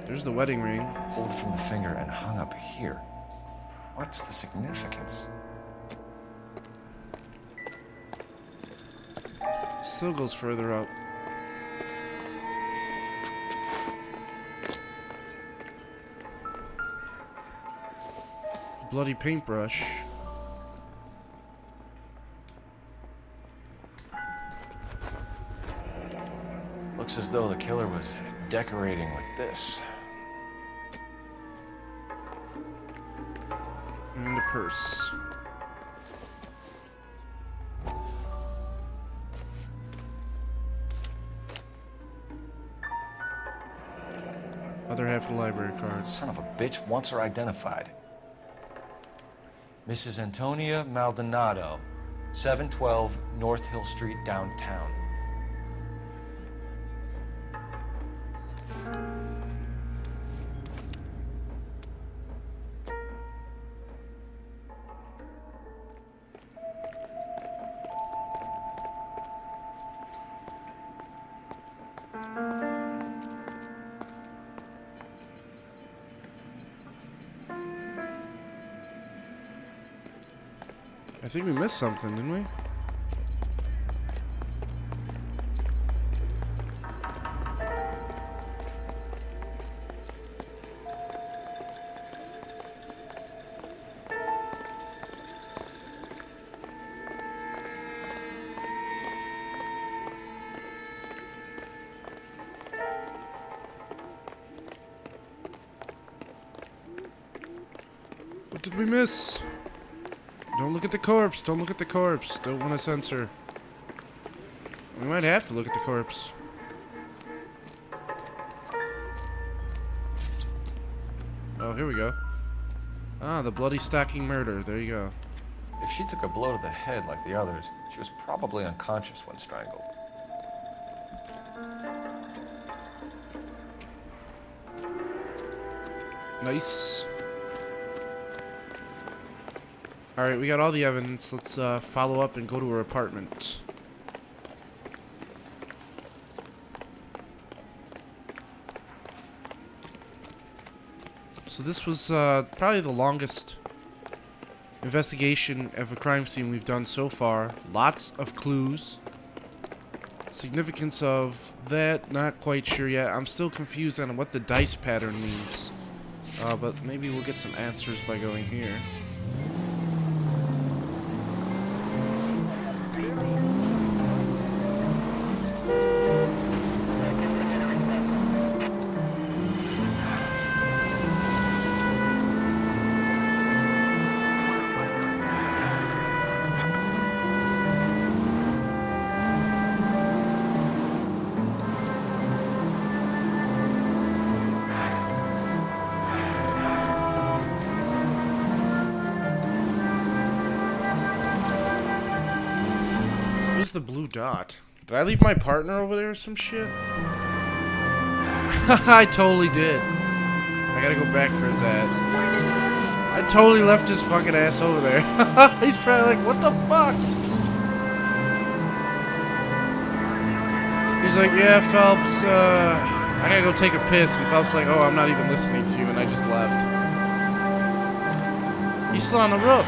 There's the wedding ring. Pulled from the finger and hung up here. What's the significance? Still goes further up. Bloody paintbrush. Looks as though the killer was decorating with this. And a purse. Other half of the library cards. Son of a bitch wants her identified. Mrs. Antonia Maldonado, 712 North Hill Street, downtown. I think we missed something, didn't we? What did we miss? Don't look at the corpse. Don't look at the corpse. Don't want to censor. We might have to look at the corpse. Oh, here we go. Ah, the bloody stocking murder. There you go. If she took a blow to the head like the others, she was probably unconscious when strangled. Nice. Alright, we got all the evidence. Let's follow up and go to her apartment. So this was probably the longest investigation of a crime scene we've done so far. Lots of clues. Significance of that, not quite sure yet. I'm still confused on what the dice pattern means. But maybe we'll get some answers by going here. The blue dot. Did I leave my partner over there or some shit? I totally did. I gotta go back for his ass. I totally left his fucking ass over there. He's probably like, what the fuck? He's like, yeah, Phelps, I gotta go take a piss. And Phelps like, oh, I'm not even listening to you, and I just left. He's still on the roof.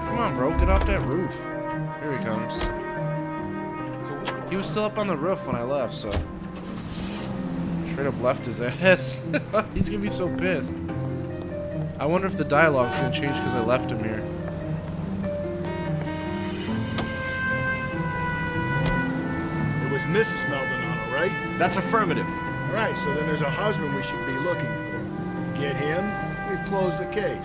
Come on, bro, get off that roof. Here he comes. He was still up on the roof when I left, so straight up left his ass. He's gonna be so pissed. I wonder if the dialogue's gonna change because I left him here. It was Mrs. Maldonado, right? That's affirmative. All right, so then there's a husband we should be looking for. Get him, we've closed the case.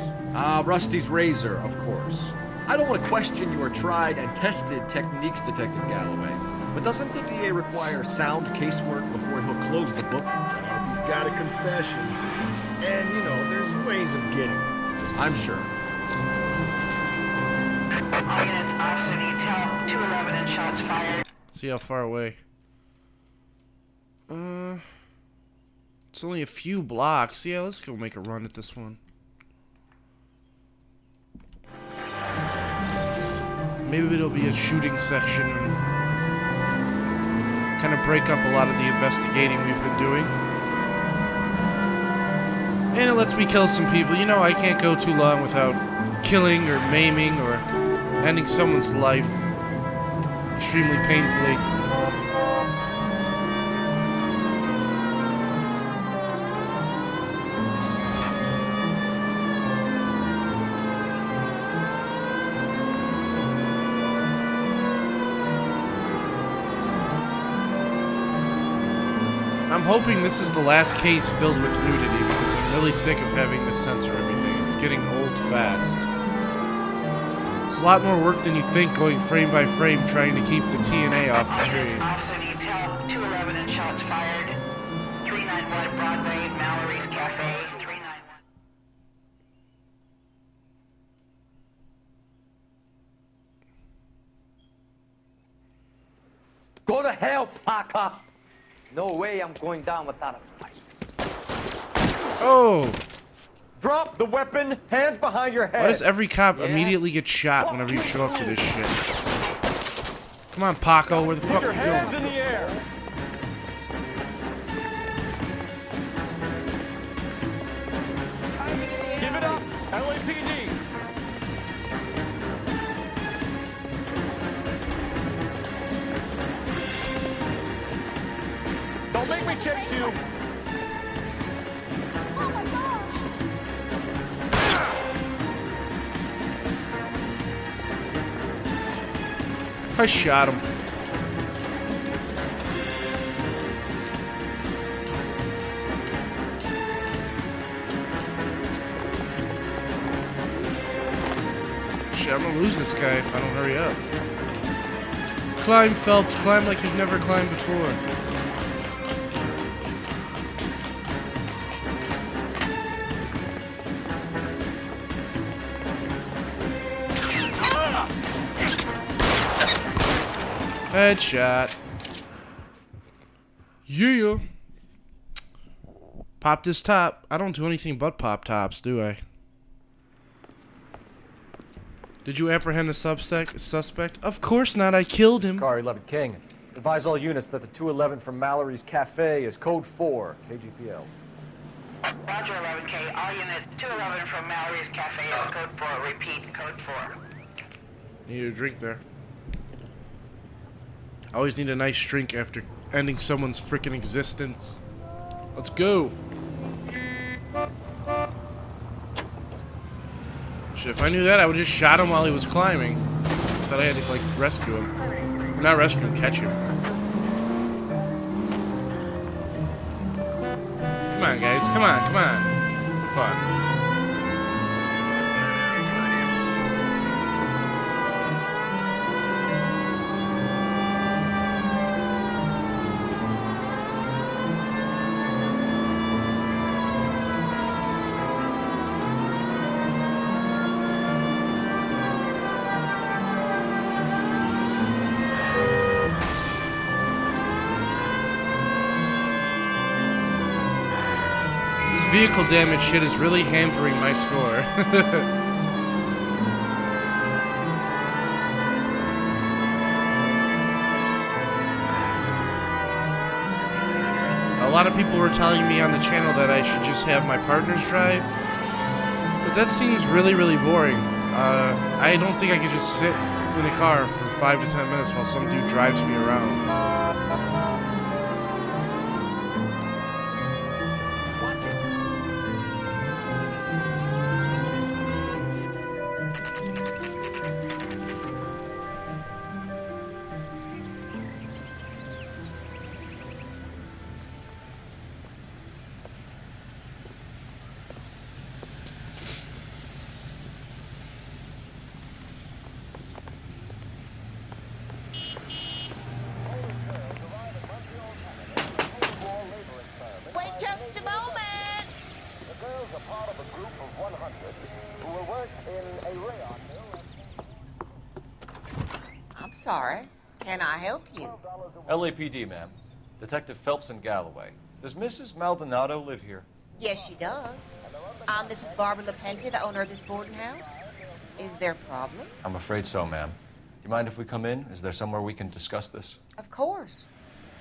Rusty's razor, of course. I don't want to question your tried and tested techniques, Detective Galloway, but doesn't the DA require sound casework before he'll close the book? He's got a confession, and, you know, there's ways of getting it. I'm sure. All units, officer detail, 211 and shots fired. See how far away. It's only a few blocks. Yeah, let's go make a run at this one. Maybe it'll be a shooting section and kind of break up a lot of the investigating we've been doing. And it lets me kill some people. You know, I can't go too long without killing or maiming or ending someone's life extremely painfully. I'm hoping this is the last case filled with nudity because I'm really sick of having to censor everything. It's getting old fast. It's a lot more work than you think going frame by frame trying to keep the TNA off the screen. Officer detail, 211 and shots fired. 391 Broadway, Mallory's Cafe, 391. Go to hell, Parker! No way I'm going down without a fight. Oh! Drop the weapon, hands behind your head. Why does every cop immediately get shot whenever you show up to this shit? Come on, Paco, where the fuck are you Hands going? in the air. Give it up, LAPD. Don't make me chase you. I shot him. Shit, I'm gonna lose this guy if I don't hurry up. Climb, Phelps. Climb like you've never climbed before. Headshot. Yeah. Pop this top. I don't do anything but pop tops, do I? Did you apprehend the suspect? Of course not. I killed him. Car 11 King. Advise all units that the 211 from Mallory's Cafe is code 4, KGPL. Roger 11K, all units, 211 from Mallory's Cafe is code 4, repeat, code 4. Need a drink there. I always need a nice drink after ending someone's freaking existence. Let's go. Shit, if I knew that, I would have just shot him while he was climbing. I thought I had to, like, rescue him. Not rescue him, catch him. Come on, guys. Come on, come on. Have fun. Vehicle damage shit is really hampering my score. A lot of people were telling me on the channel that I should just have my partners drive, but that seems really, really boring. I don't think I could just sit in a car for 5 to 10 minutes while some dude drives me around. I'm sorry. Can I help you? LAPD, ma'am. Detective Phelps and Galloway. Does Mrs. Maldonado live here? Yes, she does. I'm Mrs. Barbara LaPenta, the owner of this boarding house. Is there a problem? I'm afraid so, ma'am. You mind if we come in? Is there somewhere we can discuss this? Of course.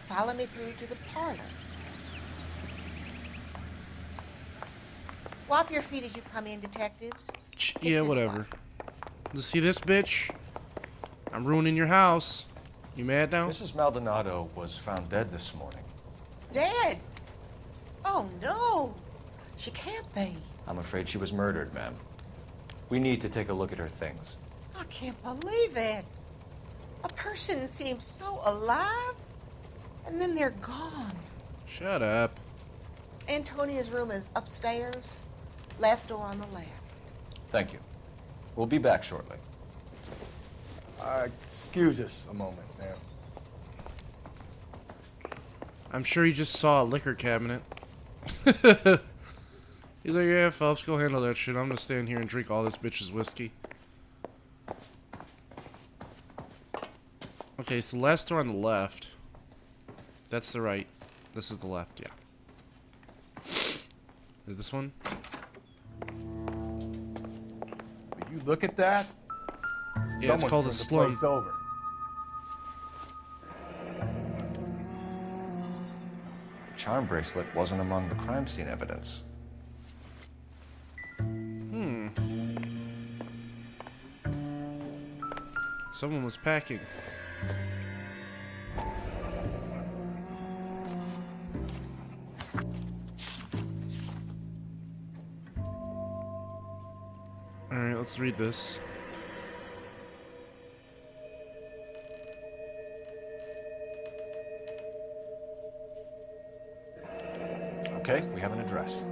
Follow me through to the parlor. Wipe your feet as you come in, detectives. Yeah, this whatever. one. You see this bitch? I'm ruining your house. You mad now? Mrs. Maldonado was found dead this morning. Dead? Oh, no. She can't be. I'm afraid she was murdered, ma'am. We need to take a look at her things. I can't believe it. A person seems so alive, and then they're gone. Shut up. Antonia's room is upstairs, last door on the left. Thank you. We'll be back shortly. Excuse us a moment, ma'am. I'm sure he just saw a liquor cabinet. He's like, yeah, Phelps, go handle that shit. I'm gonna stand here and drink all this bitch's whiskey. Okay, so last door on the left. That's the right. This is the left, yeah. Is this one? Will you look at that? Yeah, it's called a Someone's turned the slum. place over. The charm bracelet wasn't among the crime scene evidence. Someone was packing. Alright, let's read this. Okay, we have an address.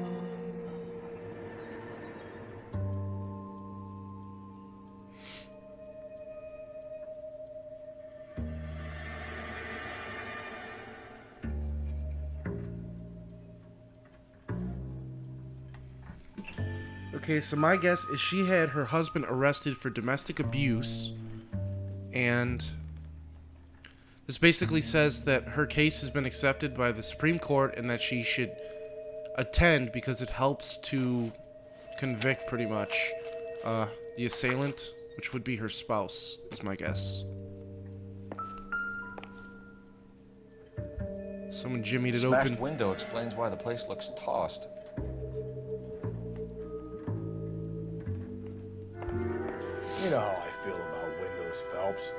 Okay, so my guess is she had her husband arrested for domestic abuse, and this basically says that her case has been accepted by the Supreme Court and that she should attend because it helps to convict pretty much the assailant, which would be her spouse, is my guess. Someone jimmied it Smashed open. window explains why the place looks tossed. You know how I feel about windows, Phelps.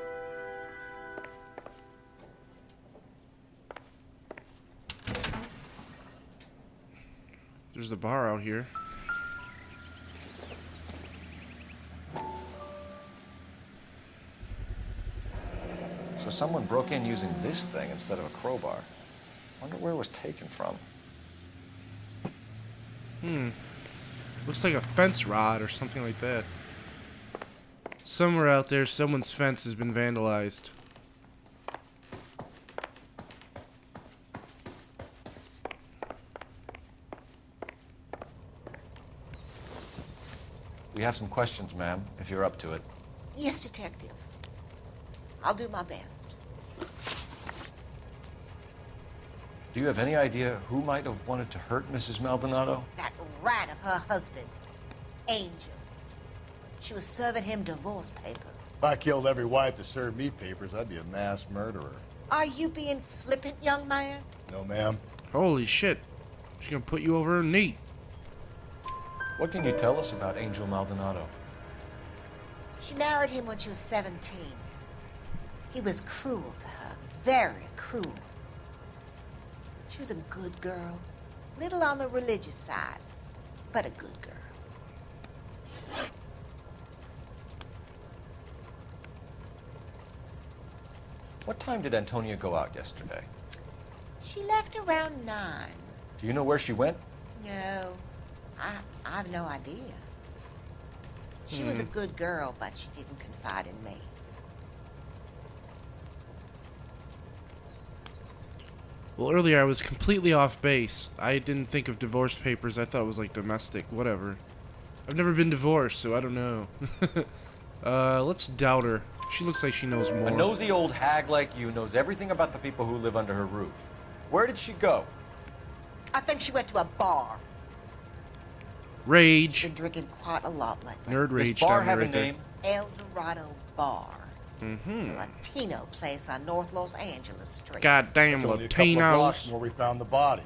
There's the bar out here. So someone broke in using this thing instead of a crowbar. Wonder where it was taken from. Looks like a fence rod or something like that. Somewhere out there, someone's fence has been vandalized. We have some questions, ma'am, if you're up to it. Yes, detective. I'll do my best. Do you have any idea who might have wanted to hurt Mrs. Maldonado? That rat of her husband, Angel. She was serving him divorce papers. If I killed every wife that served me papers, I'd be a mass murderer. Are you being flippant, young man? No, ma'am. Holy shit. She's gonna put you over her knee. What can you tell us about Angel Maldonado? She married him when she was 17. He was cruel to her, very cruel. She was a good girl, little on the religious side, but a good girl. What time did Antonia go out yesterday? She left around 9. Do you know where she went? No, I have no idea. She was a good girl, but she didn't confide in me. Well, earlier I was completely off base. I didn't think of divorce papers. I thought it was like domestic, whatever. I've never been divorced, so I don't know. Let's doubt her. She looks like she knows more. A nosy old hag like you knows everything about the people who live under her roof. Where did she go? I think she went to a bar. Rage. She's been drinking quite a lot lately. Nerd Does rage bar down have there a right there. name? El Dorado Bar. It's a Latino place on North Los Angeles Street. Goddamn It's only a couple of blocks Latinos. where we found the body.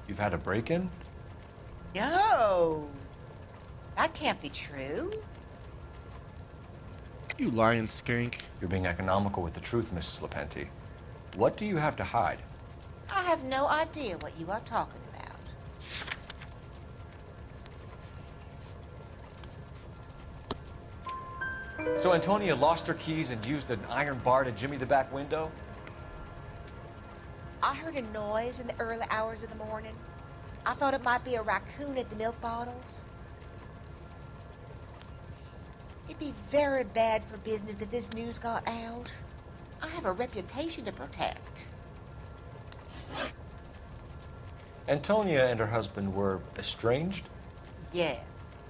You've had a break-in? No, that can't be true. You lying skink. You're being economical with the truth, Mrs. Lepenti. What do you have to hide? I have no idea what you are talking about. So Antonia lost her keys and used an iron bar to jimmy the back window? I heard a noise in the early hours of the morning. I thought it might be a raccoon at the milk bottles. It'd be very bad for business if this news got out. I have a reputation to protect. Antonia and her husband were estranged? Yes.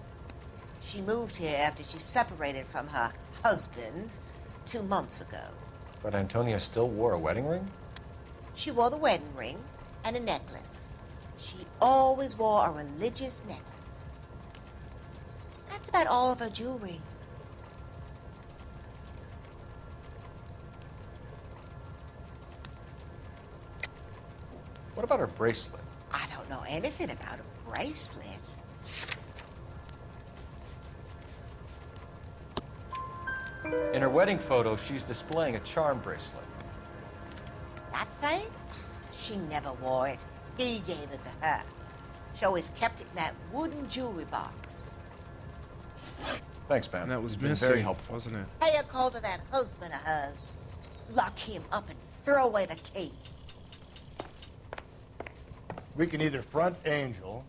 She moved here after she separated from her husband 2 months ago. But Antonia still wore a wedding ring? She wore the wedding ring and a necklace. She always wore a religious necklace. That's about all of her jewelry. What about her bracelet? I don't know anything about a bracelet. In her wedding photo, she's displaying a charm bracelet. That thing? She never wore it. He gave it to her. She always kept it in that wooden jewelry box. Thanks, ma'am. And that was You've been missing, very helpful. wasn't it? Pay a call to that husband of hers. Lock him up and throw away the key. We can either front Angel